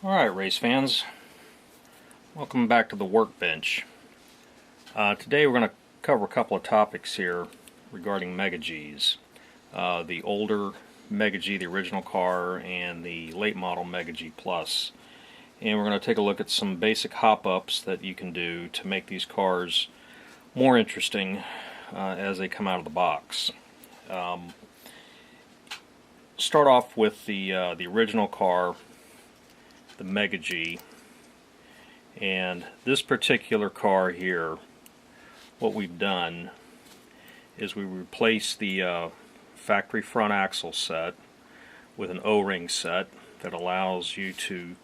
Alright, race fans, welcome back to the workbench. Today we're going to cover a couple of topics here regarding Mega Gs. The older Mega G, the original car, and the late model Mega G Plus. And we're going to take a look at some basic hop-ups that you can do to make these cars more interesting as they come out of the box. Start off with the original car, the Mega G, and this particular car here, what we've done is we replaced the factory front axle set with an O-ring set that allows you to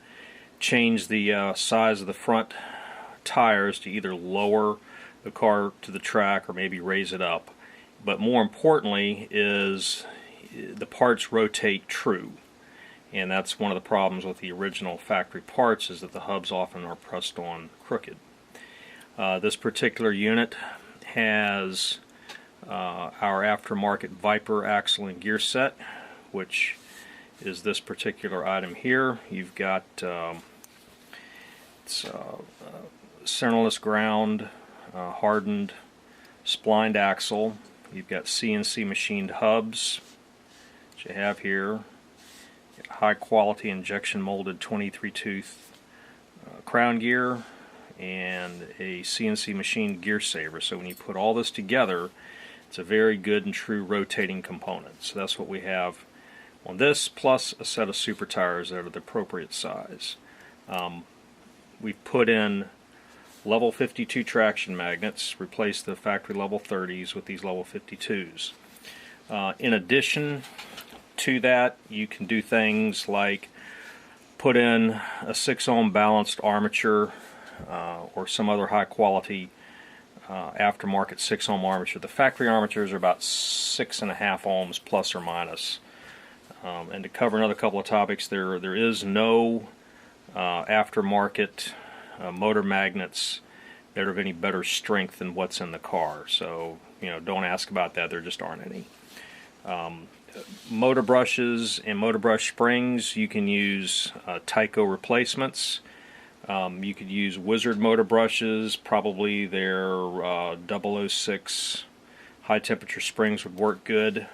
change the size of the front tires to either lower the car to the track or maybe raise it up. But more importantly is the parts rotate true. And that's one of the problems with the original factory parts, is that the hubs often are pressed on crooked. This particular unit has our aftermarket Viper axle and gear set, which is this particular item here. You've got centerless ground, hardened splined axle. You've got CNC machined hubs that you have here. High quality injection molded 23 tooth crown gear and a CNC machined gear saver. So when you put all this together, it's a very good and true rotating component. So that's what we have on this, plus a set of super tires that are the appropriate size. We've put in level 52 traction magnets, replaced the factory level 30s with these level 52s. In addition to that, you can do things like put in a 6 ohm balanced armature or some other high quality aftermarket 6 ohm armature. The factory armatures are about 6.5 ohms plus or minus. And to cover another couple of topics, there is no aftermarket motor magnets that are of any better strength than what's in the car. So, don't ask about that, there just aren't any. Motor brushes and motor brush springs, you can use Tyco replacements. You could use Wizard motor brushes, probably their 006 high temperature springs would work good.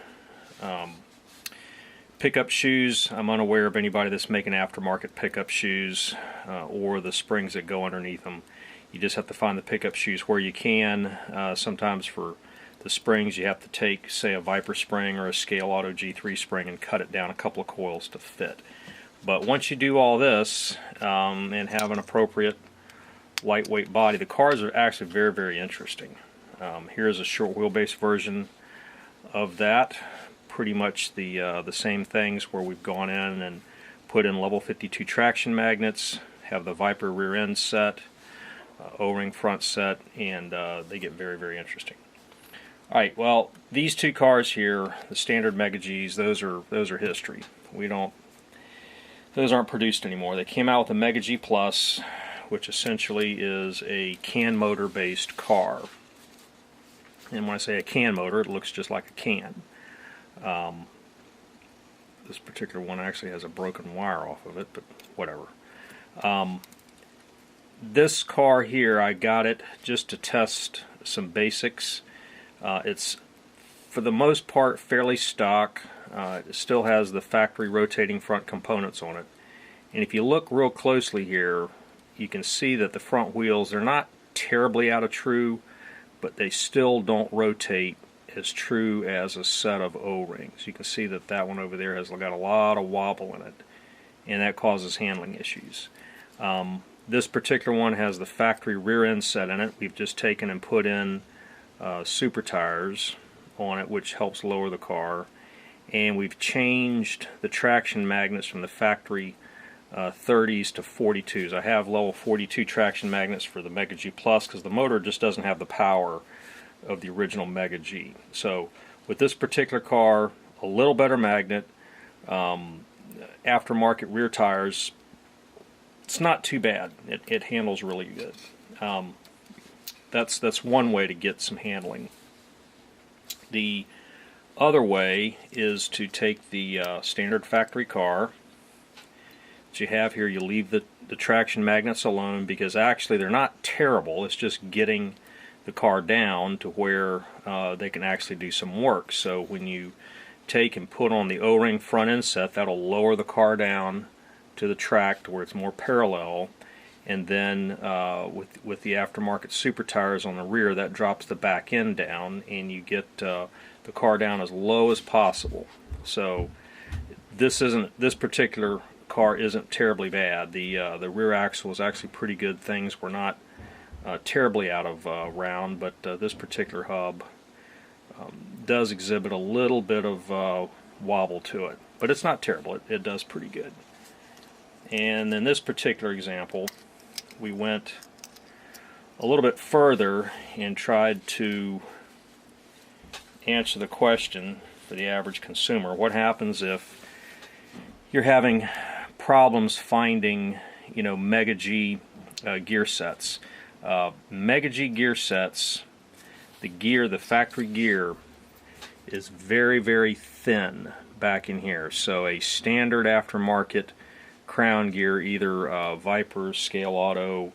Pickup shoes, I'm unaware of anybody that's making aftermarket pickup shoes or the springs that go underneath them. You just have to find the pickup shoes where you can. Sometimes for the springs you have to take, say, a Viper spring or a Scale Auto G3 spring and cut it down a couple of coils to fit. But once you do all this and have an appropriate lightweight body, the cars are actually very, very interesting. Here's a short wheelbase version of that. Pretty much the same things, where we've gone in and put in level 52 traction magnets, have the Viper rear end set, O-ring front set, and they get very, very interesting. Alright, well, these two cars here, the standard Mega Gs, those are history. Those aren't produced anymore. They came out with a Mega G Plus, which essentially is a can motor based car. And when I say a can motor, it looks just like a can. This particular one actually has a broken wire off of it, but whatever. This car here, I got it just to test some basics. It's, for the most part, fairly stock. It still has the factory rotating front components on it. And if you look real closely here, you can see that the front wheels, they're not terribly out of true, but they still don't rotate as true as a set of O-rings. You can see that that one over there has got a lot of wobble in it, and that causes handling issues. This particular one has the factory rear end set in it. We've just taken and put in super tires on it, which helps lower the car, and we've changed the traction magnets from the factory 30s to 42s. I have level 42 traction magnets for the Mega G Plus because the motor just doesn't have the power of the original Mega G. So with this particular car, a little better magnet, aftermarket rear tires, it's not too bad. It handles really good. That's one way to get some handling. The other way is to take the standard factory car, that you have here, you leave the traction magnets alone, because actually they're not terrible. It's just getting the car down to where they can actually do some work. So when you take and put on the O-ring front end set, that'll lower the car down to the track to where it's more parallel, and then with the aftermarket super tires on the rear, that drops the back end down, and you get the car down as low as possible. So this particular car isn't terribly bad. The rear axle is actually pretty good. Things were not terribly out of round, but this particular hub does exhibit a little bit of wobble to it, but it's not terrible. It does pretty good. And in this particular example, we went a little bit further and tried to answer the question for the average consumer: what happens if you're having problems finding, Mega G gear sets? Mega G gear sets, the factory gear, is very, very thin back in here. So a standard aftermarket crown gear, either Viper, Scale Auto,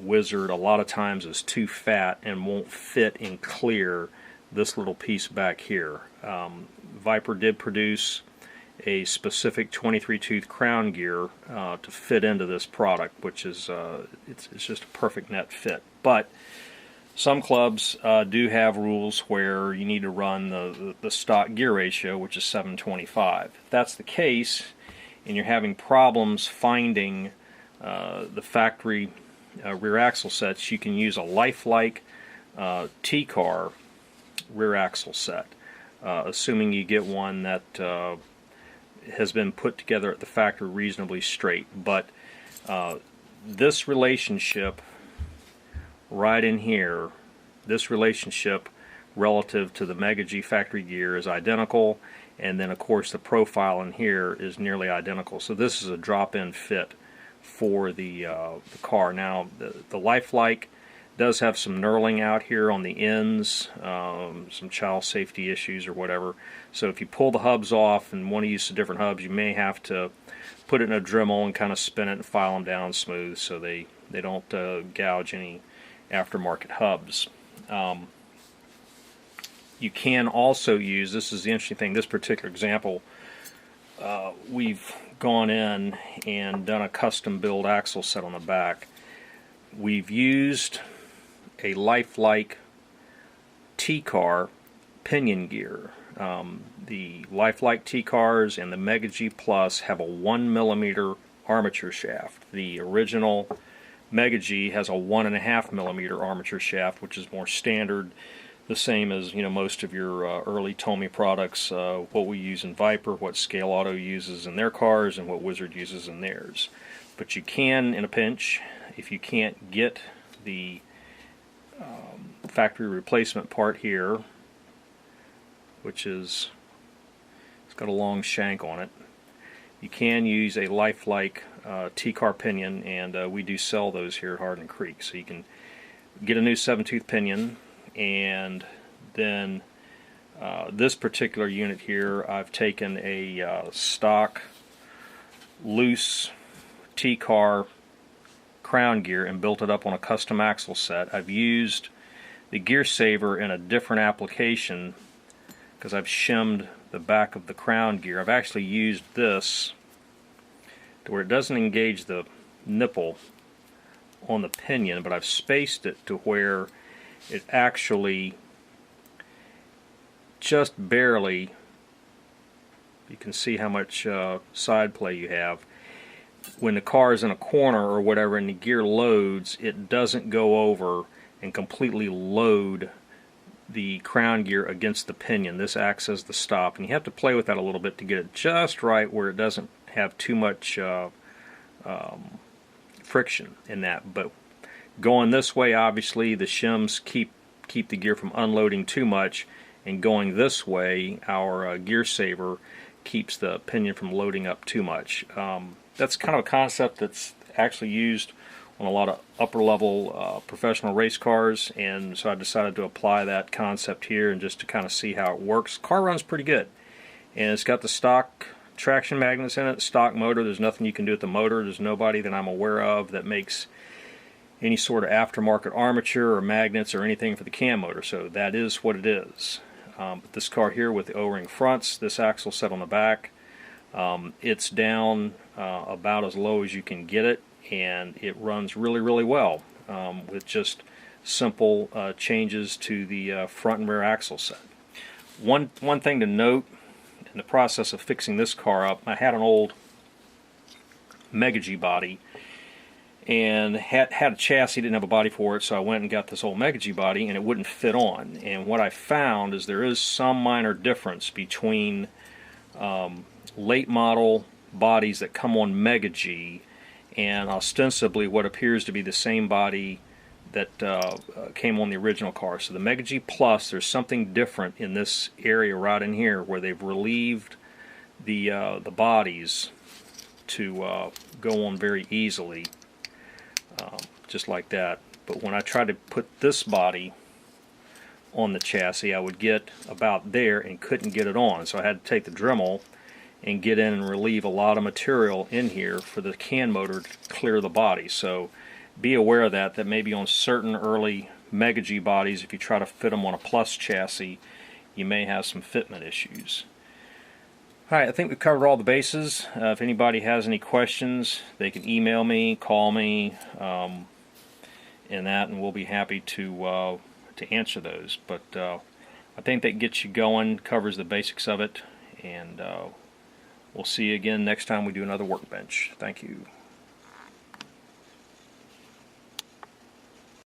Wizard, a lot of times is too fat and won't fit and clear this little piece back here. Viper did produce a specific 23 tooth crown gear to fit into this product, which is it's just a perfect net fit. But some clubs do have rules where you need to run the stock gear ratio, which is 725. If that's the case, and you're having problems finding the factory rear axle sets, you can use a Lifelike T-Car rear axle set, assuming you get one that has been put together at the factory reasonably straight. But this relationship right in here, this relationship relative to the Mega G factory gear is identical, and then of course the profile in here is nearly identical. So this is a drop-in fit for the car. Now the Lifelike does have some knurling out here on the ends, some child safety issues or whatever. So if you pull the hubs off and want to use some different hubs, you may have to put it in a Dremel and kind of spin it and file them down smooth so they don't gouge any aftermarket hubs. You can also use, this is the interesting thing, this particular example, we've gone in and done a custom build axle set on the back. We've used a Lifelike T-Car pinion gear. The Lifelike T-Cars and the Mega G Plus have a 1mm armature shaft. The original Mega G has a 1.5mm armature shaft, which is more standard, the same as most of your early Tomy products, what we use in Viper, what Scale Auto uses in their cars, and what Wizard uses in theirs. But you can, in a pinch, if you can't get the factory replacement part here, which is, it's got a long shank on it, you can use a Lifelike T-Car pinion, and we do sell those here at Hardin Creek. So you can get a new 7-tooth pinion, and then this particular unit here, I've taken a stock loose T-Car crown gear and built it up on a custom axle set. I've used the gear saver in a different application because I've shimmed the back of the crown gear. I've actually used this to where it doesn't engage the nipple on the pinion, but I've spaced it to where it actually just barely, you can see how much side play you have. When the car is in a corner or whatever and the gear loads, it doesn't go over and completely load the crown gear against the pinion. This acts as the stop, and you have to play with that a little bit to get it just right where it doesn't have too much friction in that. But going this way, obviously the shims keep the gear from unloading too much, and going this way, our gear saver keeps the pinion from loading up too much. That's kind of a concept that's actually used on a lot of upper level professional race cars, and so I decided to apply that concept here and just to kind of see how it works. Car runs pretty good, and it's got the stock traction magnets in it, stock motor. There's nothing you can do with the motor. There's nobody that I'm aware of that makes any sort of aftermarket armature or magnets or anything for the cam motor, so that is what it is. But this car here with the O-ring fronts, this axle set on the back, it's down about as low as you can get it, and it runs really well with just simple changes to the front and rear axle set. One thing to note in the process of fixing this car up, I had an old Mega G body and had a chassis, didn't have a body for it, so I went and got this old Mega G body and it wouldn't fit on. And what I found is there is some minor difference between late model bodies that come on Mega G and ostensibly what appears to be the same body that came on the original car. So the Mega G Plus, there's something different in this area right in here where they've relieved the bodies to go on very easily, just like that. But when I tried to put this body on the chassis, I would get about there and couldn't get it on. So I had to take the Dremel and get in and relieve a lot of material in here for the can motor to clear the body. So be aware of that maybe on certain early Mega G bodies, if you try to fit them on a Plus chassis, you may have some fitment issues. Alright, I think we've covered all the bases. If anybody has any questions, they can email me, call me, and we'll be happy to answer those. But I think that gets you going, covers the basics of it, and we'll see you again next time we do another workbench. Thank you.